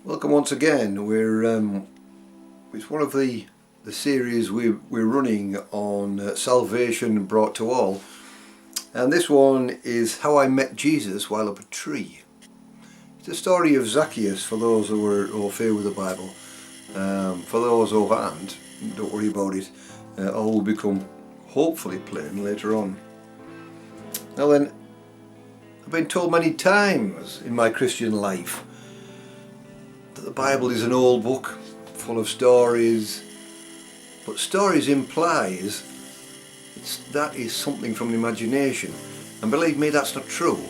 Welcome once again. It's one of the series we're running on salvation brought to all, and this one is how I met Jesus while up a tree. It's the story of Zacchaeus for those who are au fait with the Bible. For those who aren't, don't worry about it. All will become hopefully plain later on. Now then, I've been told many times in my Christian life that the Bible is an old book full of stories, but stories implies that is something from the imagination, and believe me, that's not true.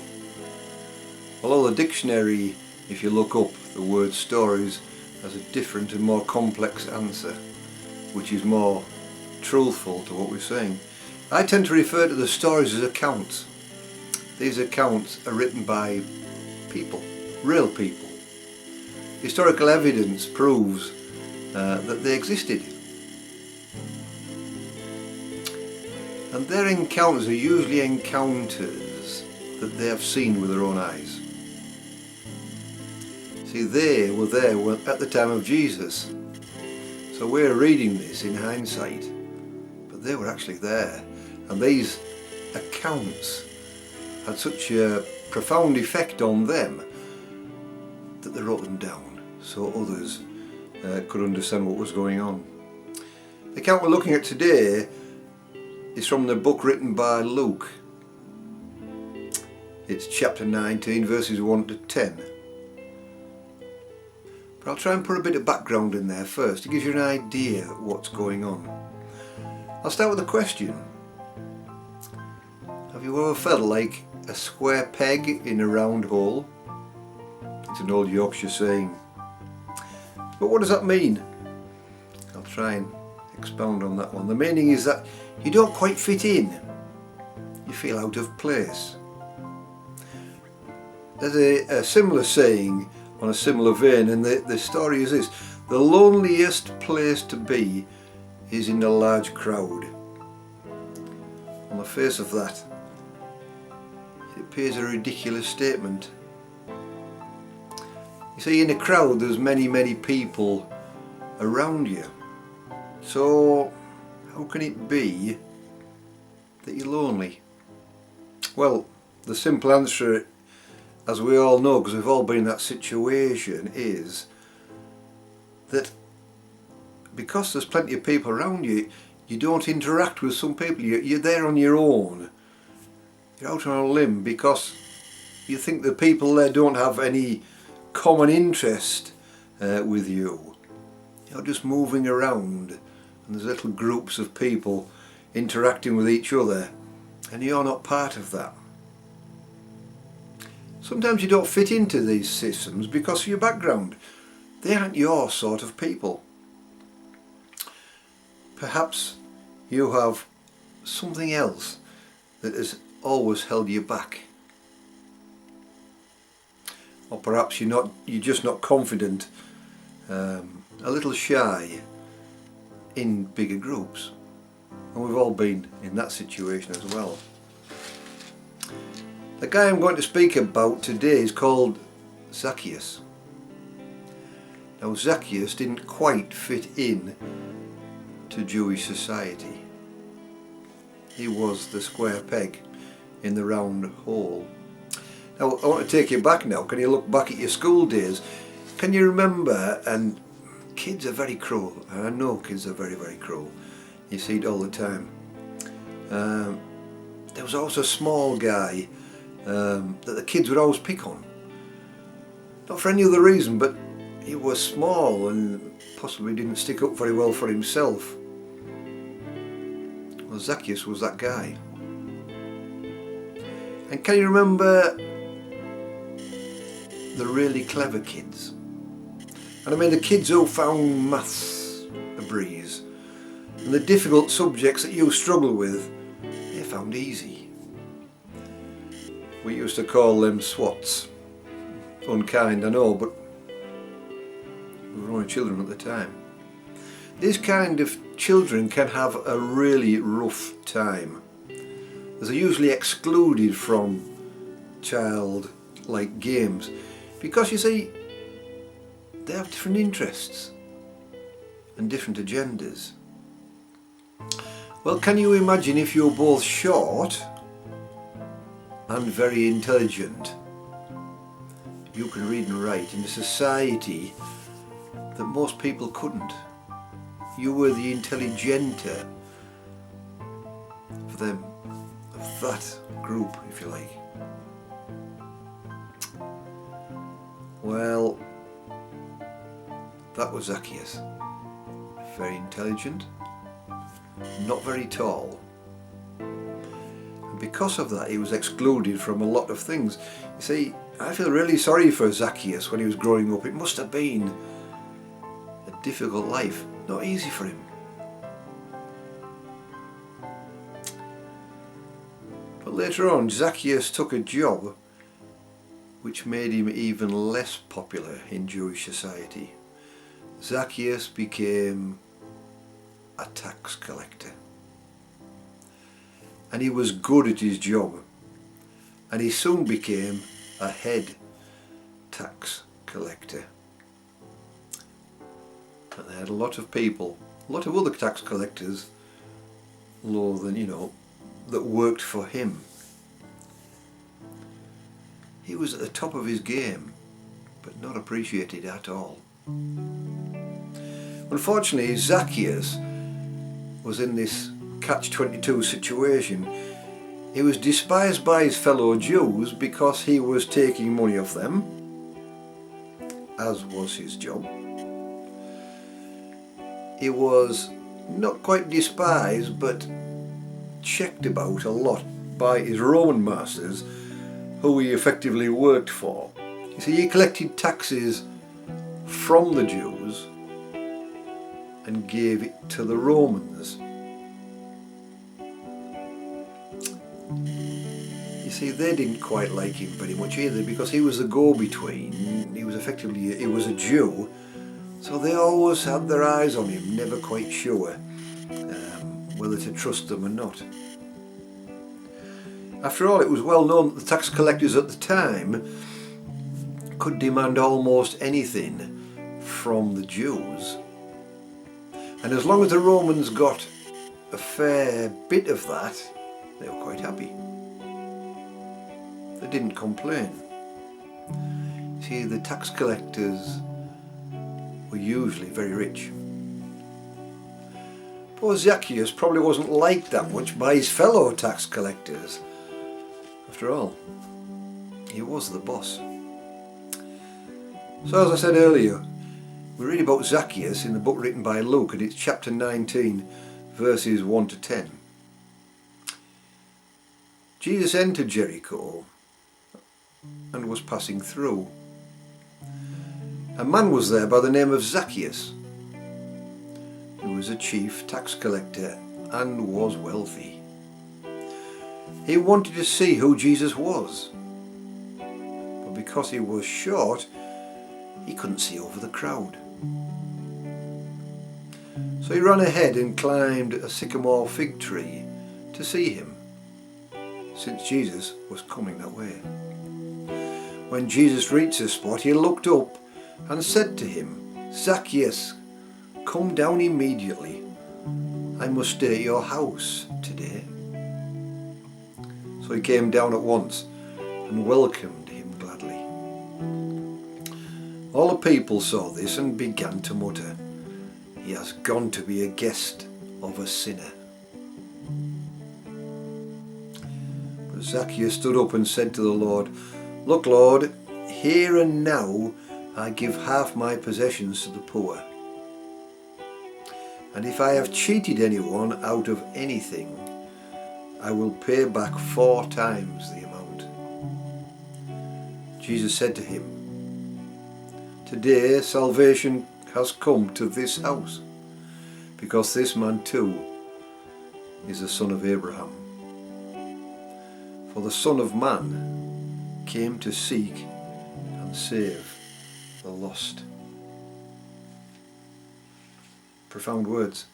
Although the dictionary, if you look up the word stories, has a different and more complex answer, which is more truthful to what we're saying. I tend to refer to the stories as accounts. These accounts are written by people, real people. Historical evidence proves that they existed. And their encounters are usually encounters that they have seen with their own eyes. See, they were there at the time of Jesus. So we're reading this in hindsight, but they were actually there. And these accounts had such a profound effect on them that they wrote them down so others could understand what was going on. The account we're looking at today is from the book written by Luke. It's chapter 19, verses 1 to 10. But I'll try and put a bit of background in there first to give you an idea of what's going on. I'll start with a question. Have you ever felt like a square peg in a round hole? It's an old Yorkshire saying. But what does that mean? I'll try and expound on that one. The meaning is that you don't quite fit in. You feel out of place. There's a similar saying on a similar vein, and the story is this: the loneliest place to be is in a large crowd. On the face of that, it appears a ridiculous statement. You see, in a crowd there's many people around you. So how can it be that you're lonely? Well, the simple answer, as we all know because we've all been in that situation, is that because there's plenty of people around you, you don't interact with some people. You're there on your own. You're out on a limb because you think the people there don't have any common interest with you. You're just moving around and there's little groups of people interacting with each other, and you're not part of that. Sometimes you don't fit into these systems because of your background. They aren't your sort of people. Perhaps you have something else that has always held you back. Or perhaps you're just not confident, a little shy in bigger groups. And we've all been in that situation as well. The guy I'm going to speak about today is called Zacchaeus. Now, Zacchaeus didn't quite fit in to Jewish society. He was the square peg in the round hole. Now, I want to take you back now. Can you look back at your school days? Can you remember, and kids are very cruel, and I know kids are very cruel. You see it all the time. There was always a small guy that the kids would always pick on. Not for any other reason, but he was small and possibly didn't stick up very well for himself. Well, Zacchaeus was that guy. And can you remember the really clever kids? And I mean the kids who found maths a breeze, and the difficult subjects that you struggle with, they found easy. We used to call them swats. Unkind, I know, but we were only children at the time. These kind of children can have a really rough time, as they're usually excluded from child-like games, because you see, they have different interests and different agendas. Well, can you imagine if you're both short and very intelligent? You can read and write in a society that most people couldn't. You were the intelligenta for them, of that group, if you like. Well, that was Zacchaeus. Very intelligent, not very tall. And because of that, he was excluded from a lot of things. You see, I feel really sorry for Zacchaeus when he was growing up. It must have been a difficult life, not easy for him. But later on, Zacchaeus took a job which made him even less popular in Jewish society. Zacchaeus became a tax collector. And he was good at his job. And he soon became a head tax collector. And they had a lot of people, a lot of other tax collectors, lower than, that worked for him. He was at the top of his game, but not appreciated at all. Unfortunately, Zacchaeus was in this catch-22 situation. He was despised by his fellow Jews because he was taking money off them, as was his job. He was not quite despised, but checked about a lot by his Roman masters, who he effectively worked for. You see, he collected taxes from the Jews and gave it to the Romans. You see, they didn't quite like him very much either, because he was the go-between. He was a Jew, so they always had their eyes on him, never quite sure whether to trust them or not. After all, it was well known that the tax collectors at the time could demand almost anything from the Jews. And as long as the Romans got a fair bit of that, they were quite happy. They didn't complain. See, the tax collectors were usually very rich. Poor Zacchaeus probably wasn't liked that much by his fellow tax collectors. After all, he was the boss. So as I said earlier, we read about Zacchaeus in the book written by Luke, and it's chapter 19, verses 1 to 10. Jesus entered Jericho and was passing through. A man was there by the name of Zacchaeus, who was a chief tax collector and was wealthy. He wanted to see who Jesus was, but because he was short, he couldn't see over the crowd. So he ran ahead and climbed a sycamore fig tree to see him, since Jesus was coming that way. When Jesus reached the spot, he looked up and said to him, "Zacchaeus, come down immediately. I must stay at your house today." So he came down at once and welcomed him gladly. All the people saw this and began to mutter, "He has gone to be a guest of a sinner." But Zacchaeus stood up and said to the Lord, "Look, Lord, here and now I give half my possessions to the poor. And if I have cheated anyone out of anything, I will pay back 4 times the amount." Jesus said to him, "Today salvation has come to this house, because this man too is a son of Abraham. For the Son of Man came to seek and save the lost." Profound words.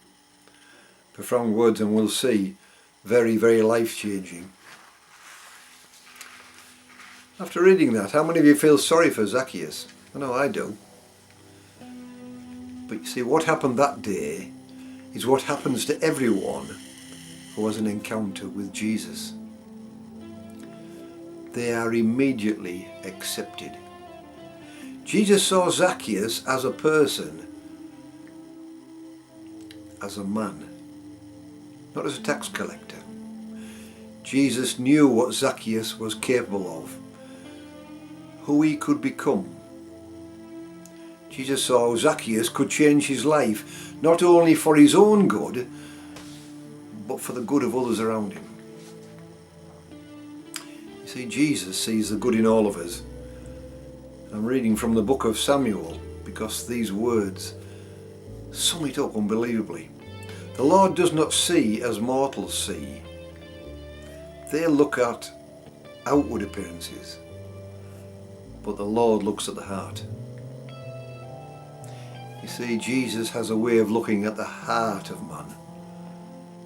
Profound words, and we'll see, very, very life-changing. After reading that, how many of you feel sorry for Zacchaeus? I know I do. But you see, what happened that day is what happens to everyone who has an encounter with Jesus. They are immediately accepted. Jesus saw Zacchaeus as a person, as a man, not as a tax collector. Jesus knew what Zacchaeus was capable of, who he could become. Jesus saw how Zacchaeus could change his life, not only for his own good, but for the good of others around him. You see, Jesus sees the good in all of us. I'm reading from the book of Samuel because these words sum it up unbelievably. The Lord does not see as mortals see. They look at outward appearances, but the Lord looks at the heart. You see, Jesus has a way of looking at the heart of man,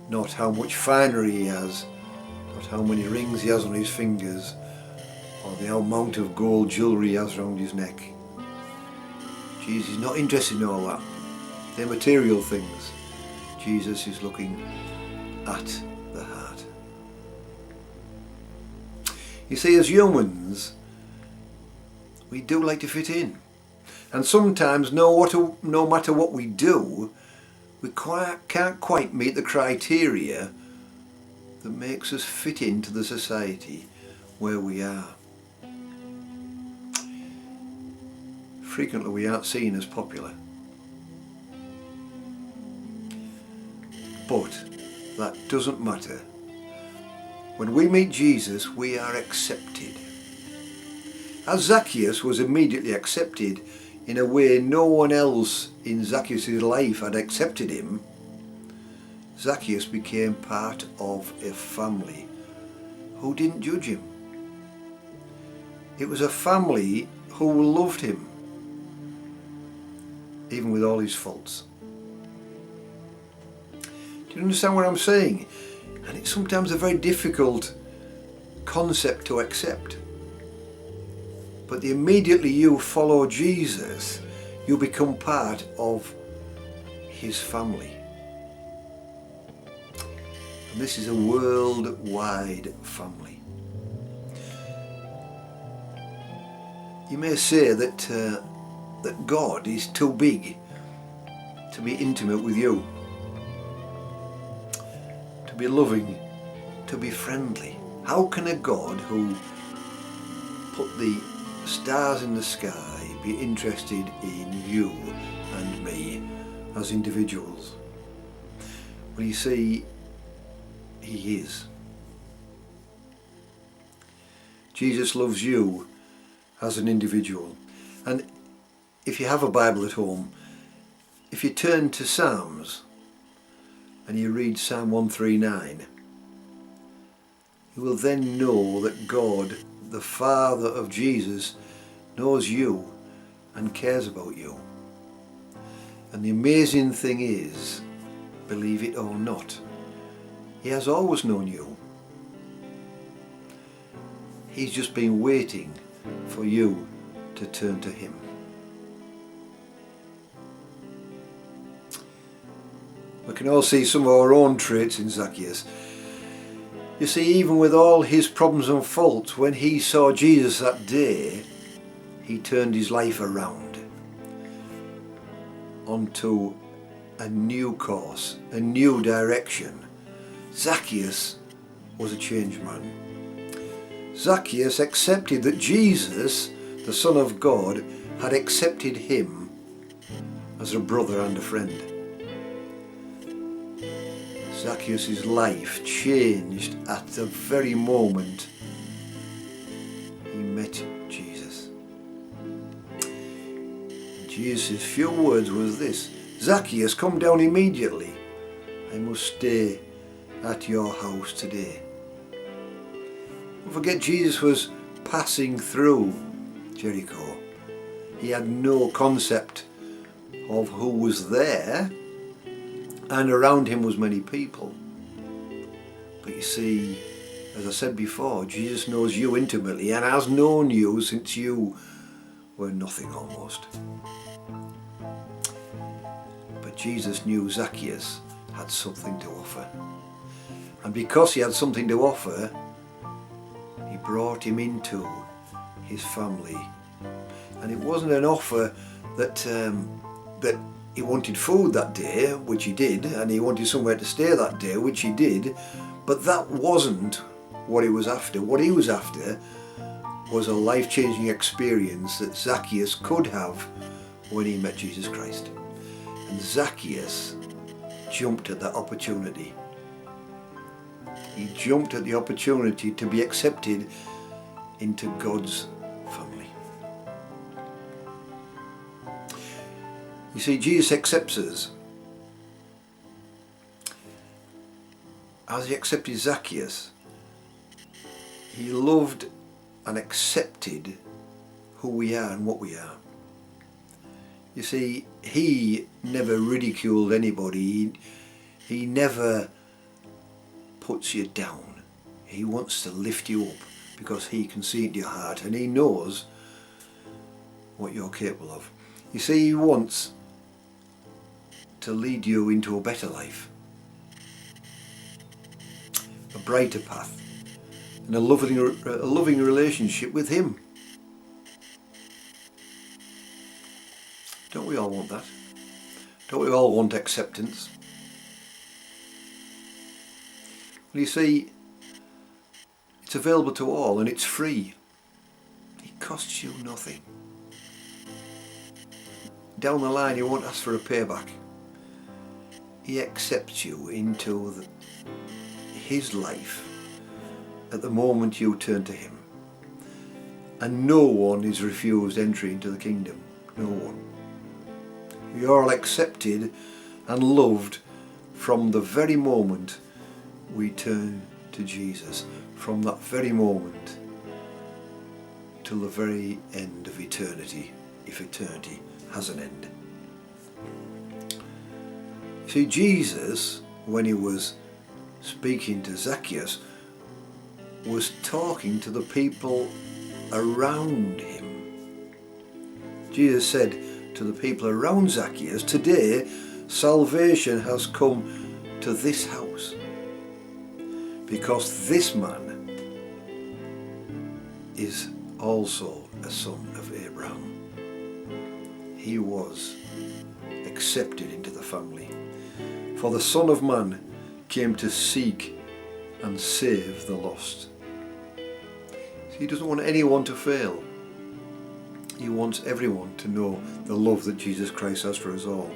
not how much finery he has, not how many rings he has on his fingers, or the amount of gold jewellery he has around his neck. Jesus is not interested in all that. They're material things. Jesus is looking at the heart. You see, as humans, we do like to fit in. And sometimes, no matter what we do, we can't quite meet the criteria that makes us fit into the society where we are. Frequently we aren't seen as popular. But that doesn't matter. When we meet Jesus, we are accepted. As Zacchaeus was immediately accepted in a way no one else in Zacchaeus' life had accepted him, Zacchaeus became part of a family who didn't judge him. It was a family who loved him, even with all his faults. Do you understand what I'm saying? And it's sometimes a very difficult concept to accept. But the immediately you follow Jesus, you become part of his family. And this is a worldwide family. You may say that God is too big to be intimate with you, to be loving, to be friendly. How can a God who put the stars in the sky be interested in you and me as individuals? Well, you see, he is. Jesus loves you as an individual. And if you have a Bible at home, if you turn to Psalms and you read Psalm 139, you will then know that God, the Father of Jesus, knows you and cares about you. And the amazing thing is, believe it or not, he has always known you. He's just been waiting for you to turn to him. We can all see some of our own traits in Zacchaeus. You see, even with all his problems and faults, when he saw Jesus that day, he turned his life around onto a new course, a new direction. Zacchaeus was a changed man. Zacchaeus accepted that Jesus, the Son of God, had accepted him as a brother and a friend. Zacchaeus' life changed at the very moment he met Jesus. Jesus' few words was this: Zacchaeus, come down immediately. I must stay at your house today. Don't forget, Jesus was passing through Jericho. He had no concept of who was there, and around him was many people. But you see, as I said before, Jesus knows you intimately and has known you since you were nothing almost. But Jesus knew Zacchaeus had something to offer. And because he had something to offer, he brought him into his family. And it wasn't an offer that he wanted food that day, which he did, and he wanted somewhere to stay that day, which he did, but that wasn't what he was after. What he was after was a life-changing experience that Zacchaeus could have when he met Jesus Christ. And Zacchaeus jumped at that opportunity. He jumped at the opportunity to be accepted into God's family. You see, Jesus accepts us. As he accepted Zacchaeus, he loved and accepted who we are and what we are. You see, he never ridiculed anybody. He never puts you down. He wants to lift you up because he can see into your heart and he knows what you're capable of. You see, he wants to lead you into a better life, a brighter path, and a loving relationship with him. Don't we all want that? Don't we all want acceptance? Well, you see, it's available to all and it's free. It costs you nothing. Down the line, you won't ask for a payback. He accepts you into his life at the moment you turn to him. And no one is refused entry into the kingdom. No one. We are all accepted and loved from the very moment we turn to Jesus. From that very moment till the very end of eternity, if eternity has an end. See, Jesus, when he was speaking to Zacchaeus, was talking to the people around him. Jesus said to the people around Zacchaeus, "Today salvation has come to this house, because this man is also a son of Abraham." He was accepted into the family. For the Son of Man came to seek and save the lost. So he doesn't want anyone to fail. He wants everyone to know the love that Jesus Christ has for us all.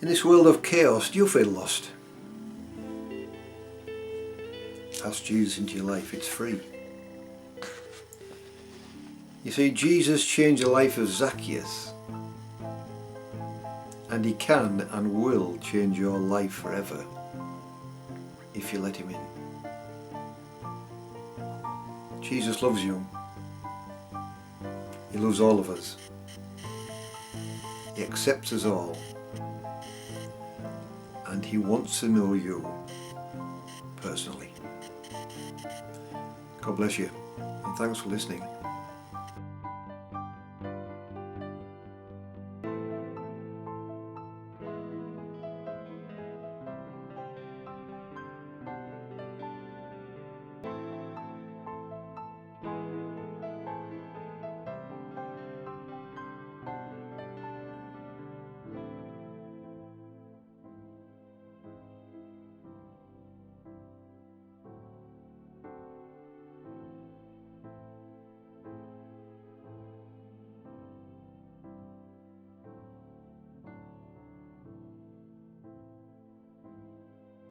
In this world of chaos, do you feel lost? Ask Jesus into your life, it's free. You see, Jesus changed the life of Zacchaeus. And he can and will change your life forever if you let him in. Jesus loves you. He loves all of us. He accepts us all. And he wants to know you personally. God bless you, and thanks for listening.